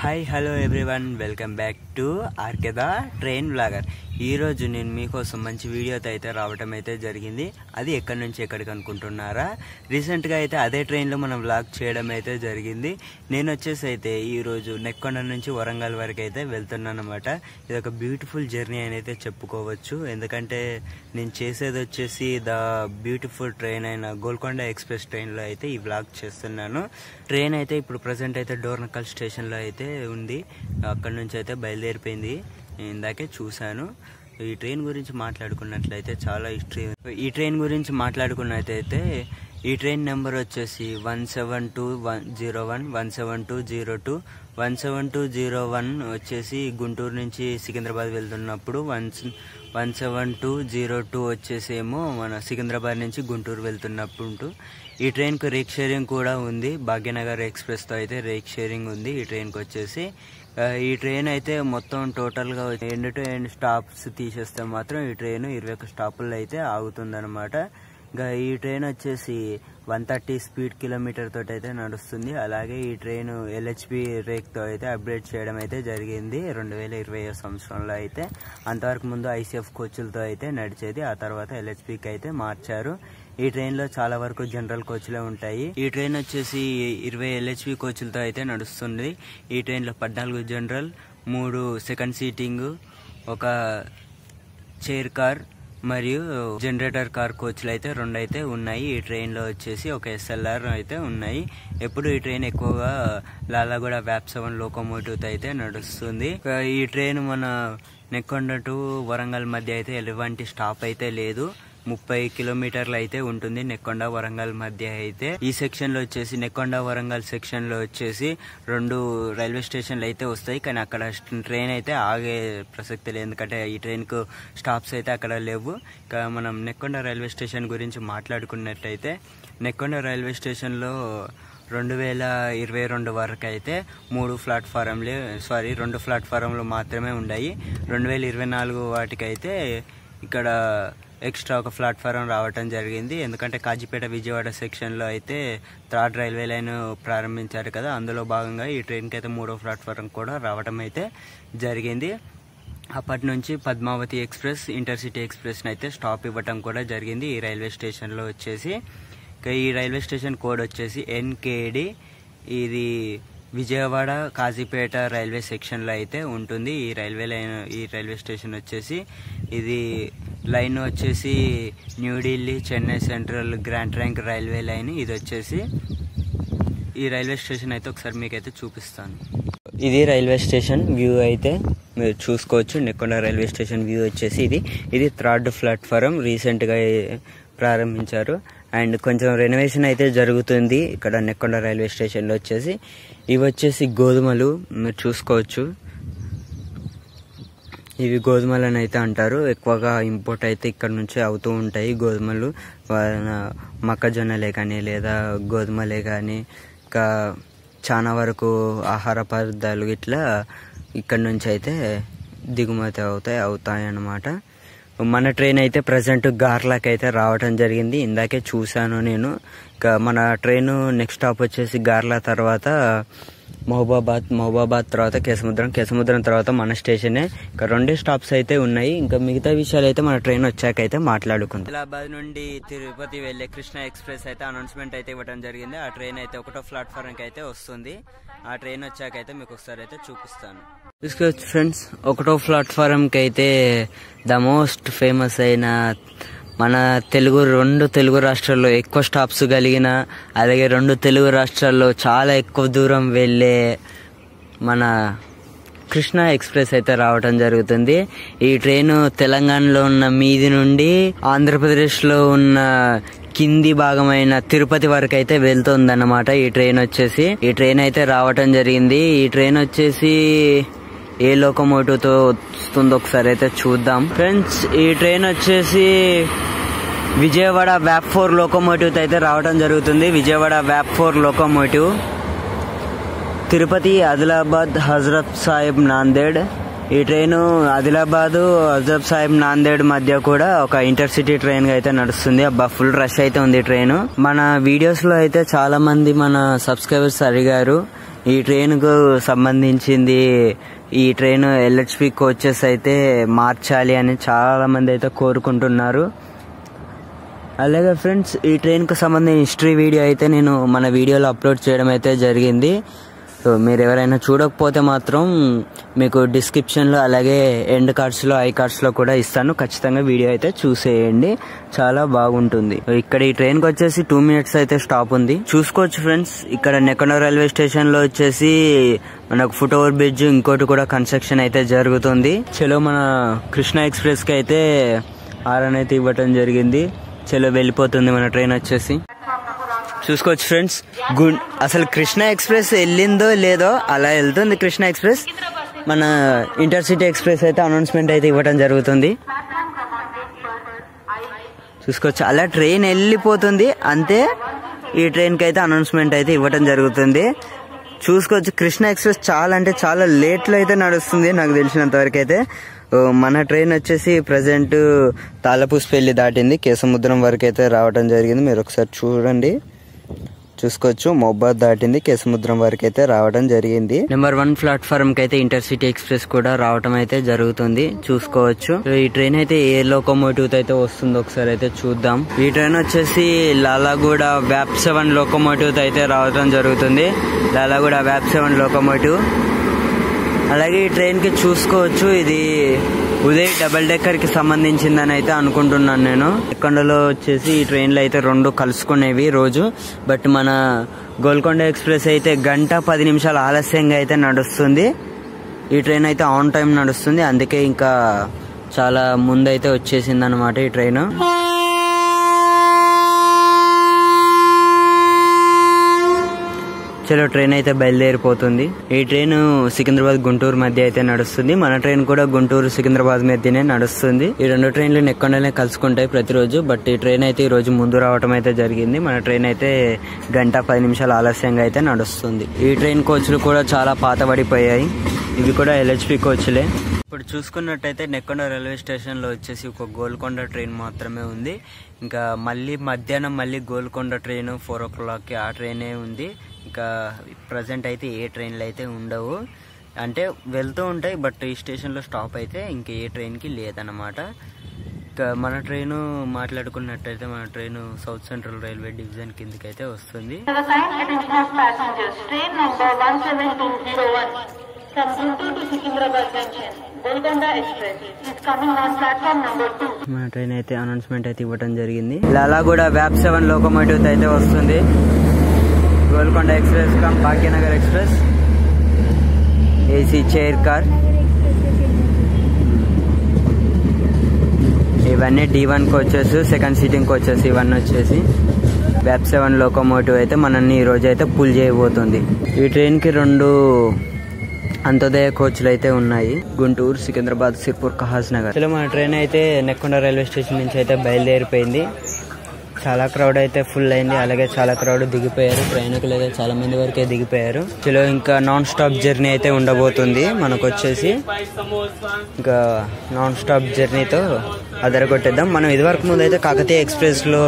Hi hello everyone, welcome back to RK the train vlogger. ఈరోజు నేను మీకోసం మంచి వీడియోతో అయితే రావటం అయితే జరిగింది. అది ఎక్కడి నుంచి ఎక్కడికి అనుకుంటున్నారా? రీసెంట్గా అయితే అదే ట్రైన్లో మనం వ్లాగ్ చేయడం అయితే జరిగింది. నేను వచ్చేసి అయితే ఈరోజు నెక్కొండ నుంచి వరంగల్ వరకు అయితే వెళ్తున్నాను అనమాట. ఇది ఒక బ్యూటిఫుల్ జర్నీ అని అయితే చెప్పుకోవచ్చు. ఎందుకంటే నేను చేసేది వచ్చేసి ద బ్యూటిఫుల్ ట్రైన్ అయిన గోల్కొండ ఎక్స్ప్రెస్ ట్రైన్లో అయితే ఈ వ్లాగ్ చేస్తున్నాను. ట్రైన్ అయితే ఇప్పుడు ప్రజెంట్ అయితే డోర్నకల్ స్టేషన్లో అయితే ఉంది. అక్కడ నుంచి అయితే బయలుదేరిపోయింది. ఇందాకే చూశాను. ఈ ట్రైన్ గురించి మాట్లాడుకున్నట్లయితే చాలా హిస్టరీ. ఈ ట్రైన్ గురించి మాట్లాడుకున్నట్లయితే ఈ ట్రైన్ నెంబర్ వచ్చేసి 17201, 17202, 17201 వచ్చేసి గుంటూరు నుంచి సికింద్రాబాద్ వెళ్తున్నప్పుడు, 17202 వచ్చేసి ఏమో మన సికింద్రాబాద్ నుంచి గుంటూరు వెళ్తున్నప్పుడు. ఈ ట్రైన్కు రేక్ షేరింగ్ కూడా ఉంది. భాగ్యనగర్ ఎక్స్ప్రెస్తో అయితే రేక్ షేరింగ్ ఉంది ఈ ట్రైన్కి వచ్చేసి. ఈ ట్రైన్ అయితే మొత్తం టోటల్గా ఎండ్ టు ఎండ్ స్టాప్స్ తీసేస్తే మాత్రం ఈ ట్రైన్ 21 స్టాపుల్లో అయితే ఆగుతుందన్నమాట. ఇంకా ఈ ట్రైన్ వచ్చేసి 130 స్పీడ్ కిలోమీటర్ తోటి అయితే నడుస్తుంది. అలాగే ఈ ట్రైన్ LHP రేక్తో అయితే అప్డేట్ చేయడం అయితే జరిగింది 2020 సంవత్సరంలో అయితే. అంతవరకు ముందు ICF కోచ్లతో అయితే నడిచేది. ఆ తర్వాత LHPకి అయితే మార్చారు. ఈ ట్రైన్లో చాలా వరకు జనరల్ కోచ్లే ఉంటాయి. ఈ ట్రైన్ వచ్చేసి 20 LHP కోచ్లతో అయితే నడుస్తుంది. ఈ ట్రైన్లో 14 జనరల్, 3 సెకండ్ సీటింగ్, ఒక చైర్ కార్ మరియు జనరేటర్ కార్ కోచ్లు అయితే 2 అయితే ఉన్నాయి. ఈ ట్రైన్లో వచ్చేసి ఒక SLR అయితే ఉన్నాయి. ఎప్పుడు ఈ ట్రైన్ ఎక్కువగా లాలాగూడ VAP7 లోకోమోటివ్తో అయితే నడుస్తుంది. ఈ ట్రైన్ మన నెక్కొండ టు వరంగల్ మధ్య అయితే ఎలాంటి స్టాప్ అయితే లేదు. 30 కిలోమీటర్లు అయితే ఉంటుంది నెక్కొండ వరంగల్ మధ్య అయితే. ఈ సెక్షన్ లో వచ్చేసి నెక్కొండ వరంగల్ సెక్షన్ లో వచ్చేసి 2 రైల్వే స్టేషన్లు అయితే వస్తాయి. కానీ అక్కడ ట్రైన్ అయితే ఆగే ప్రసక్తి లేదు, ఎందుకంటే ఈ ట్రైన్ కు స్టాప్స్ అయితే అక్కడ లేవు. ఇక మనం నెక్కొండ రైల్వే స్టేషన్ గురించి మాట్లాడుకున్నట్లయితే, నెక్కొండ రైల్వే స్టేషన్ లో 2022 వరకు అయితే 2 ప్లాట్ఫారంలు మాత్రమే ఉన్నాయి. 2024 వాటికైతే ఇక్కడ ఎక్స్ట్రా ఒక ప్లాట్ఫారం రావటం జరిగింది. ఎందుకంటే కాజీపేట విజయవాడ సెక్షన్లో అయితే 3rd రైల్వే లైన్ ప్రారంభించారు కదా, అందులో భాగంగా ఈ ట్రైన్కి అయితే 3వ ప్లాట్ఫారం కూడా రావటం అయితే జరిగింది. అప్పటి నుంచి పద్మావతి ఎక్స్ప్రెస్, ఇంటర్సిటీ ఎక్స్ప్రెస్ అయితే స్టాప్ ఇవ్వటం కూడా జరిగింది ఈ రైల్వే స్టేషన్లో వచ్చేసి. ఈ రైల్వే స్టేషన్ కోడ్ వచ్చేసి NKD. ఇది విజయవాడ కాజీపేట రైల్వే సెక్షన్లో అయితే ఉంటుంది ఈ రైల్వే స్టేషన్ వచ్చేసి. ఇది లైన్ వచ్చేసి New Delhi, Chennai central, grand trunk railway line. ఇది వచ్చేసి ఈ రైల్వే స్టేషన్ అయితే ఒకసారి మీకైతే చూపిస్తాను. ఇది రైల్వే స్టేషన్ వ్యూ అయితే మీరు చూసుకోవచ్చు. నెక్కొండ రైల్వే స్టేషన్ వ్యూ వచ్చేసి ఇది 3rd ప్లాట్ఫారం రీసెంట్గా ప్రారంభించారు. అండ్ కొంచెం రెనోవేషన్ అయితే జరుగుతుంది ఇక్కడ నెక్కొండ రైల్వే స్టేషన్లో వచ్చేసి. ఇవి వచ్చేసి గోధుమలు మీరు చూసుకోవచ్చు. ఇవి గోధుమలు అని అయితే అంటారు. ఎక్కువగా ఇంపోర్ట్ అయితే ఇక్కడ నుంచి అవుతూ ఉంటాయి గోధుమలు. మొక్కజొన్నలే కానీ లేదా గోధుమలే కానీ ఇంకా చాలా వరకు ఆహార పదార్థాలు ఇట్లా ఇక్కడ నుంచి అయితే దిగుమతి అవుతాయి అన్నమాట. మన ట్రైన్ అయితే ప్రజెంట్ గార్లాకి అయితే రావటం జరిగింది. ఇందాకే చూశాను నేను. ఇంకా మన ట్రైన్ నెక్స్ట్ స్టాప్ వచ్చేసి గార్లా తర్వాత మహబూబాబాద్ తర్వాత కేసముద్రం తర్వాత మన స్టేషనే. ఇంకా 2 స్టాప్స్ అయితే ఉన్నాయి. ఇంకా మిగతా విషయాలు అయితే మన ట్రైన్ వచ్చాక అయితే మాట్లాడుకుందాం. ఆదిలాబాద్ నుండి తిరుపతి వెళ్లే కృష్ణ ఎక్స్ప్రెస్ అయితే అనౌన్స్మెంట్ అయితే ఇవ్వడం జరిగింది. ఆ ట్రైన్ అయితే 1వ ప్లాట్ఫారంకి అయితే వస్తుంది. ఆ ట్రైన్ వచ్చాక అయితే మీకు ఒకసారి అయితే చూపిస్తాను. చూసుకోవచ్చు ఫ్రెండ్స్, 1వ ప్లాట్ఫారంకి అయితే ద మోస్ట్ ఫేమస్ అయిన మన 2 తెలుగు రాష్ట్రాల్లో ఎక్కువ స్టాప్స్ కలిగిన, అలాగే 2 తెలుగు రాష్ట్రాల్లో చాలా ఎక్కువ దూరం వెళ్ళే మన కృష్ణ ఎక్స్ప్రెస్ అయితే రావటం జరుగుతుంది. ఈ ట్రైన్ తెలంగాణలో ఉన్న మీది నుండి ఆంధ్రప్రదేశ్లో ఉన్న కింది భాగమైన తిరుపతి వరకు అయితే వెళ్తుందన్నమాట ఈ ట్రైన్ వచ్చేసి. ఈ ట్రైన్ అయితే రావటం జరిగింది. ఈ ట్రైన్ వచ్చేసి ఏ లోకోమోటివ్తో వస్తుందో ఒకసారి అయితే చూద్దాం ఫ్రెండ్స్. ఈ ట్రైన్ వచ్చేసి విజయవాడ VAP4 లోకోమోటివ్ అయితే రావడం జరుగుతుంది. Vijayawada VAP4 locomotive Tirupati, Adilabad, Hazrat Sahib, Nanded. ఈ ట్రైన్ ఆదిలాబాద్, హజరత్ సాహిబ్, నాందేడ్ మధ్య కూడా ఒక ఇంటర్సిటీ ట్రైన్ గా అయితే నడుస్తుంది. అబ్బా ఫుల్ రష్ అయితే ఉంది ట్రైన్. మన వీడియోస్ లో అయితే చాలా మంది మన సబ్స్క్రైబర్స్ అడిగారు ఈ ట్రైన్కు సంబంధించింది ఈ ట్రైన్ LHP కోచెస్ అయితే మార్చాలి అని చాలా మంది అయితే కోరుకుంటున్నారు. అలాగే ఫ్రెండ్స్, ఈ ట్రైన్కు సంబంధించిన హిస్టరీ వీడియో అయితే నేను మన వీడియోలో అప్లోడ్ చేయడం అయితే జరిగింది. సో మీరు ఎవరైనా చూడకపోతే మాత్రం మీకు డిస్క్రిప్షన్లో అలాగే ఎండ్ కార్డ్స్లో ఐ కార్డ్స్లో కూడా ఇస్తాను. ఖచ్చితంగా వీడియో అయితే చూసేయండి, చాలా బాగుంటుంది. ఇక్కడ ఈ ట్రైన్కి వచ్చేసి 2 minutes అయితే స్టాప్ ఉంది, చూసుకోవచ్చు ఫ్రెండ్స్. ఇక్కడ నెక్కొండ రైల్వే స్టేషన్లో వచ్చేసి మనకు ఫుట్ ఓవర్ బ్రిడ్జ్ ఇంకోటి కూడా కన్స్ట్రక్షన్ అయితే జరుగుతుంది. చలో మన కృష్ణ ఎక్స్ప్రెస్కి అయితే ఆరన్ అయితే ఇవ్వటం జరిగింది. చలో వెళ్ళిపోతుంది మన ట్రైన్ వచ్చేసి. చూసుకోవచ్చు ఫ్రెండ్స్, అసలు కృష్ణ ఎక్స్ప్రెస్ వెళ్ళిందో లేదో అలా వెళ్తుంది కృష్ణ ఎక్స్ప్రెస్. మన ఇంటర్సిటీ ఎక్స్ప్రెస్ అయితే అనౌన్స్మెంట్ అయితే ఇవ్వడం జరుగుతుంది. చూసుకోవచ్చు, అలా ట్రైన్ వెళ్ళిపోతుంది అంతే. ఈ ట్రైన్కి అయితే అనౌన్స్మెంట్ అయితే ఇవ్వడం జరుగుతుంది. చూసుకోవచ్చు, కృష్ణ ఎక్స్ప్రెస్ చాలా అంటే చాలా లేట్లో అయితే నడుస్తుంది నాకు తెలిసినంత వరకు అయితే. మన ట్రైన్ వచ్చేసి ప్రజెంట్ తాళపూసపల్లి దాటింది, కేసముద్రం వరకు అయితే రావడం జరిగింది. మీరు ఒకసారి చూడండి, చూసుకోవచ్చు. మహబాద్ దాటింది, కేసముద్రం వరకు అయితే రావడం జరిగింది. నెంబర్ 1 ప్లాట్ఫామ్ కి అయితే ఇంటర్సిటీ ఎక్స్ప్రెస్ కూడా రావడం అయితే జరుగుతుంది, చూసుకోవచ్చు. ఈ ట్రైన్ అయితే ఏ లోకోమోటివ్ అయితే వస్తుందో ఒకసారి అయితే చూద్దాం. ఈ ట్రైన్ వచ్చేసి లాలాగూడ వ్యాప్ 7 లోకోమోటివ్ అయితే రావడం జరుగుతుంది. లాలాగూడ వ్యాప్ 7 లోకోమోటివ్. అలాగే ఈ ట్రైన్ కి చూసుకోవచ్చు, ఇది ఉదయ్ డబల్ డెక్కర్ కి సంబంధించిందని అయితే అనుకుంటున్నాను నేను. నెక్కొండలో వచ్చేసి ఈ ట్రైన్లు అయితే 2 కలుసుకునేవి రోజు. బట్ మన గోల్కొండ ఎక్స్ప్రెస్ అయితే 1:10 నిమిషాలు ఆలస్యంగా అయితే నడుస్తుంది. ఈ ట్రైన్ అయితే ఆన్ టైం నడుస్తుంది, అందుకే ఇంకా చాలా ముందైతే వచ్చేసింది అనమాట ఈ ట్రైన్. చలో ట్రైన్ అయితే బయలుదేరిపోతుంది. ఈ ట్రైన్ సికింద్రాబాద్ గుంటూరు మధ్య అయితే నడుస్తుంది. మన ట్రైన్ కూడా గుంటూరు సికింద్రాబాద్ మధ్యనే నడుస్తుంది. ఈ 2 ట్రైన్లు నెక్కొండనే కలుసుకుంటాయి ప్రతిరోజు. బట్ ఈ ట్రైన్ అయితే ఈ రోజు ముందు రావడం అయితే జరిగింది. మన ట్రైన్ అయితే 1:10 నిమిషాలు ఆలస్యంగా అయితే నడుస్తుంది. ఈ ట్రైన్ కోచ్లు కూడా చాలా పాతబడిపోయాయి, ఇవి కూడా LHP కోచ్లే. ఇప్పుడు చూసుకున్నట్టయితే నెక్కొండ రైల్వే స్టేషన్ లో వచ్చేసి ఒక గోల్కొండ ట్రైన్ మాత్రమే ఉంది. ఇంకా మళ్ళీ మధ్యాహ్నం మళ్ళీ గోల్కొండ ట్రైన్ 4 o'clock ఆ ట్రైనే ఉంది. ఇంకా ప్రజెంట్ అయితే ఏ ట్రైన్లు అయితే ఉండవు, అంటే వెళ్తూ ఉంటాయి బట్ ఈ స్టేషన్లో స్టాప్ అయితే ఇంకా ఏ ట్రైన్కి లేదన్నమాట. ఇంకా మన ట్రైన్ మాట్లాడుకున్నట్టయితే మన train south central railway division కిందకి అయితే వస్తుంది. మన ట్రైన్ అయితే అనౌన్స్మెంట్ అయితే ఇవ్వడం జరిగింది. లాలాగూడ వ్యాప్ 7 లోకోమోటివ్ అయితే వస్తుంది. Golconda express come Bhagyanagar express AC chair car. ఇవన్నీ D1 coaches, second seating coaches ఇవన్నీ వచ్చేసి. వ్యాప్ 7 లోకోమోటివ్ అయితే మనల్ని ఈ రోజు అయితే పుల్ చేయబోతుంది. ఈ ట్రైన్ కి 2 అంత్యోదయ కోచ్లు అయితే ఉన్నాయి, గుంటూరు, సికింద్రాబాద్, సిర్పూర్, కహాస్ నగర్. చలో మన ట్రైన్ అయితే నెక్కొండ రైల్వే స్టేషన్ నుంచి అయితే బయలుదేరిపోయింది. చాలా క్రౌడ్ అయితే ఫుల్ అయింది, అలాగే చాలా క్రౌడ్ దిగిపోయారు. ప్రయాణికులు అయితే చాలా మంది వరకే దిగిపోయారు. చలో ఇంకా నాన్ స్టాప్ జర్నీ అయితే ఉండబోతుంది మనకు వచ్చేసి. ఇంకా నాన్ స్టాప్ జర్నీతో అదరగొట్టేద్దాం. మనం ఇదివరకు ముందు అయితే కాకతీయ ఎక్స్ప్రెస్ లో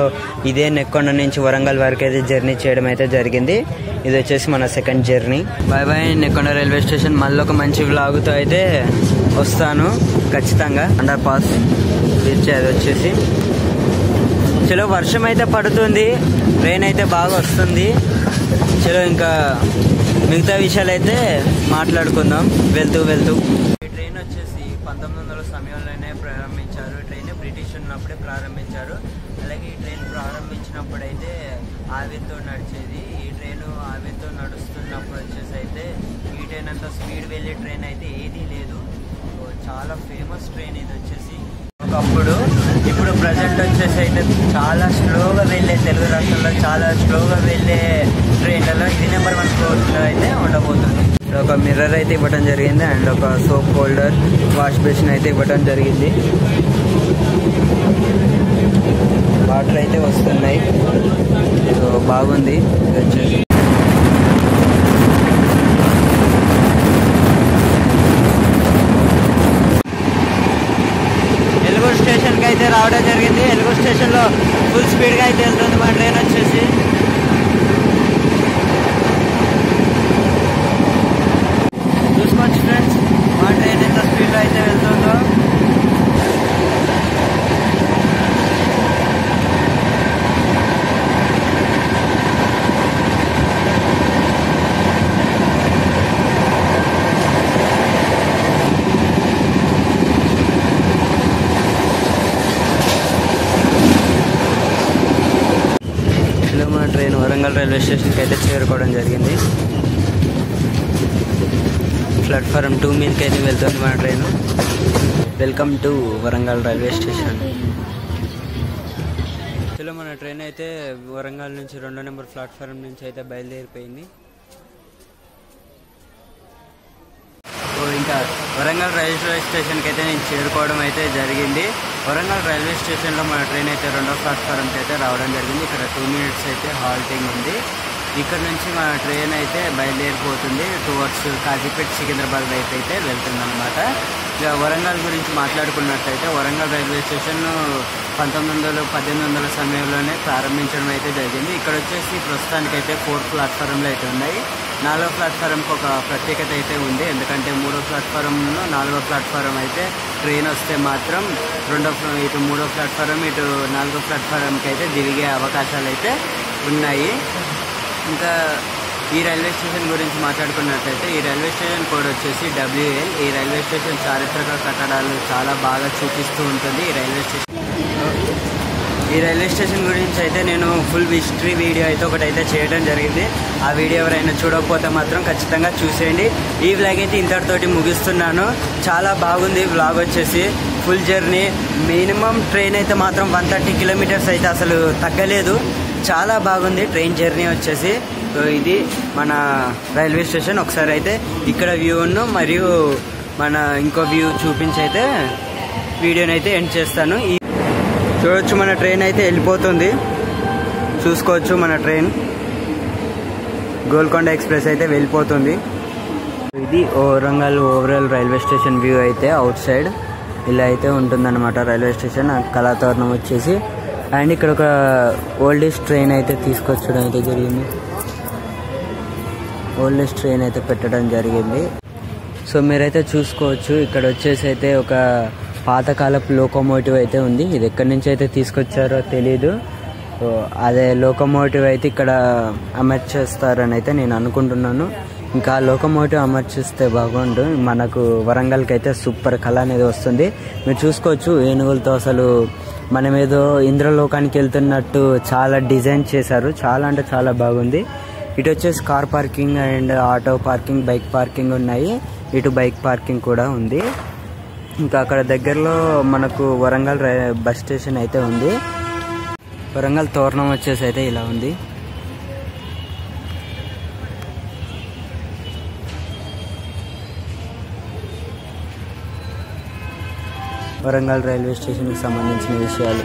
ఇదే నెక్కొండ నుంచి వరంగల్ వరకు అయితే జర్నీ చేయడం అయితే జరిగింది. ఇది వచ్చేసి మన second journey. Bye bye Nekkonda railway station. మళ్ళీ ఒక మంచి వ్లాగుతో అయితే వస్తాను ఖచ్చితంగా. అండర్ పాస్ అది వచ్చేసి. చలో వర్షం అయితే పడుతుంది, ట్రైన్ అయితే బాగా వస్తుంది. చలో ఇంకా మిగతా విషయాలు అయితే మాట్లాడుకుందాం వెళ్తూ వెళ్తూ. ఈ ట్రైన్ వచ్చేసి 1900 సమయంలోనే ప్రారంభించారు. ట్రైన్ బ్రిటిష్ ఉన్నప్పుడే ప్రారంభించారు. అలాగే ఈ ట్రైన్ ప్రారంభించినప్పుడు అయితే ఆవిరితో నడిచేది. ఈ ట్రైన్ ఆవిరితో నడుస్తున్నప్పుడు వచ్చేసి అయితే ఈ ట్రైన్ అంత స్పీడ్ వెళ్ళే ట్రైన్ అయితే ఏదీ లేదు. చాలా ఫేమస్ ట్రైన్ ఇది వచ్చేసి ఒకప్పుడు. ఇప్పుడు ప్రజెంట్ వచ్చేసి అయితే చాలా స్లోగా వెళ్ళే, తెలుగు రాష్ట్రాల్లో చాలా స్లోగా వెళ్ళే ట్రైన్లలో ఇది నెంబర్ 1 కోచ్లో అయితే ఉండబోతుంది. ఒక మిర్రర్ అయితే ఇవ్వడం జరిగింది అండ్ ఒక సోప్ హోల్డర్, వాష్ బేసిన్ అయితే ఇవ్వడం జరిగింది. వాటర్ అయితే వస్తున్నాయి, సో బాగుంది ఇది వచ్చేసి. స్టేషన్కి అయితే రావడం జరిగింది. ఎలుగు స్టేషన్లో ఫుల్ స్పీడ్గా అయితే వెళ్తుంది మా ట్రైన్ వచ్చేసి. స్టేషన్కి అయితే చేరుకోవడం జరిగింది. ప్లాట్ఫారం 2 మీదకి అయితే వెళ్తుంది మన train. Welcome to Warangal railway station. చలో మన ట్రైన్ అయితే వరంగల్ నుంచి 2వ నెంబర్ ప్లాట్ఫారం నుంచి అయితే బయలుదేరిపోయింది. ఇంకా వరంగల్ రైల్వే స్టేషన్కి అయితే నేను చేరుకోవడం అయితే జరిగింది. వరంగల్ రైల్వే స్టేషన్లో మన ట్రైన్ అయితే 2వ ప్లాట్ఫారంకి అయితే రావడం జరిగింది. ఇక్కడ 2 మినిట్స్ అయితే హాల్టింగ్ ఉంది. ఇక్కడ నుంచి మన ట్రైన్ అయితే బయలుదేరిపోతుంది టువర్డ్స్ కాజీపేట సికింద్రాబాద్ వైపు అయితే వెళ్తుంది అనమాట. ఇక వరంగల్ గురించి మాట్లాడుకున్నట్లయితే వరంగల్ రైల్వే స్టేషన్ 1800 సమయంలోనే ప్రారంభించడం అయితే జరిగింది. ఇక్కడ వచ్చేసి ప్రస్తుతానికైతే 4 ప్లాట్ఫారంలు అయితే ఉన్నాయి. 4వ ప్లాట్ఫారంకి ఒక ప్రత్యేకత అయితే ఉంది. ఎందుకంటే 3వ ప్లాట్ఫారంలో 4వ ప్లాట్ఫారం అయితే ట్రైన్ వస్తే మాత్రం ఇటు 3వ ప్లాట్ఫారం ఇటు 4వ ప్లాట్ఫారంకి అయితే దిగే అవకాశాలు అయితే ఉన్నాయి. ఇంకా ఈ రైల్వే స్టేషన్ గురించి మాట్లాడుకున్నట్లయితే ఈ రైల్వే స్టేషన్ కోడ్ వచ్చేసి WL. ఈ రైల్వే స్టేషన్ చారిత్రక కట్టడాలు చాలా బాగా చూపిస్తూ ఉంటుంది. ఈ రైల్వే స్టేషన్ గురించి అయితే నేను ఫుల్ హిస్టరీ వీడియో అయితే ఒకటైతే చేయడం జరిగింది. ఆ వీడియో ఎవరైనా చూడకపోతే మాత్రం ఖచ్చితంగా చూసేయండి. ఈ వ్లాగ్ అయితే ఇంతటితోటి ముగిస్తున్నాను. చాలా బాగుంది వ్లాగ్ వచ్చేసి. ఫుల్ జర్నీ మినిమం ట్రైన్ అయితే మాత్రం 130 కిలోమీటర్స్ అయితే అసలు తగ్గలేదు. చాలా బాగుంది ట్రైన్ జర్నీ వచ్చేసి. ఇది మన రైల్వే స్టేషన్. ఒకసారి అయితే ఇక్కడ వ్యూను మరియు మన ఇంకో వ్యూ చూపించి అయితే వీడియోని అయితే ఎండ్ చేస్తాను. చూడొచ్చు మన ట్రైన్ అయితే వెళ్ళిపోతుంది. చూసుకోవచ్చు మన ట్రైన్ గోల్కొండ ఎక్స్ప్రెస్ అయితే వెళ్ళిపోతుంది. ఇది Warangal overall railway station view అయితే అవుట్ సైడ్ ఇలా అయితే ఉంటుందన్నమాట రైల్వే స్టేషన్. కళాతోరణం వచ్చేసి అండ్ ఇక్కడ ఒక ఓల్డెస్ట్ ట్రైన్ అయితే తీసుకొచ్చడం అయితే జరిగింది. ఓల్డెస్ట్ ట్రైన్ అయితే పెట్టడం జరిగింది. సో మీరైతే చూసుకోవచ్చు ఇక్కడ వచ్చేసి అయితే ఒక పాతకాలపు లోకోమోటివ్ అయితే ఉంది. ఇది ఎక్కడి నుంచి అయితే తీసుకొచ్చారో తెలీదు. సో అదే లోకోమోటివ్ అయితే ఇక్కడ అమర్చేస్తారని అయితే నేను అనుకుంటున్నాను. ఇంకా లోకోమోటివ్ అమర్చిస్తే బాగుండు. మనకు వరంగల్కి అయితే సూపర్ కళ అనేది వస్తుంది. మీరు చూసుకోవచ్చు ఏనుగులతో అసలు మనం ఏదో ఇంద్రలోకానికి వెళ్తున్నట్టు చాలా డిజైన్ చేశారు. చాలా అంటే చాలా బాగుంది. ఇటు వచ్చేసి car parking and auto parking, bike parking ఉన్నాయి. ఇటు బైక్ పార్కింగ్ కూడా ఉంది. ఇంకా అక్కడ దగ్గరలో మనకు వరంగల్ బస్ స్టేషన్ అయితే ఉంది. వరంగల్ తోరణం వచ్చేసి అయితే ఇలా ఉంది. వరంగల్ రైల్వే స్టేషన్కి సంబంధించిన విషయాలు.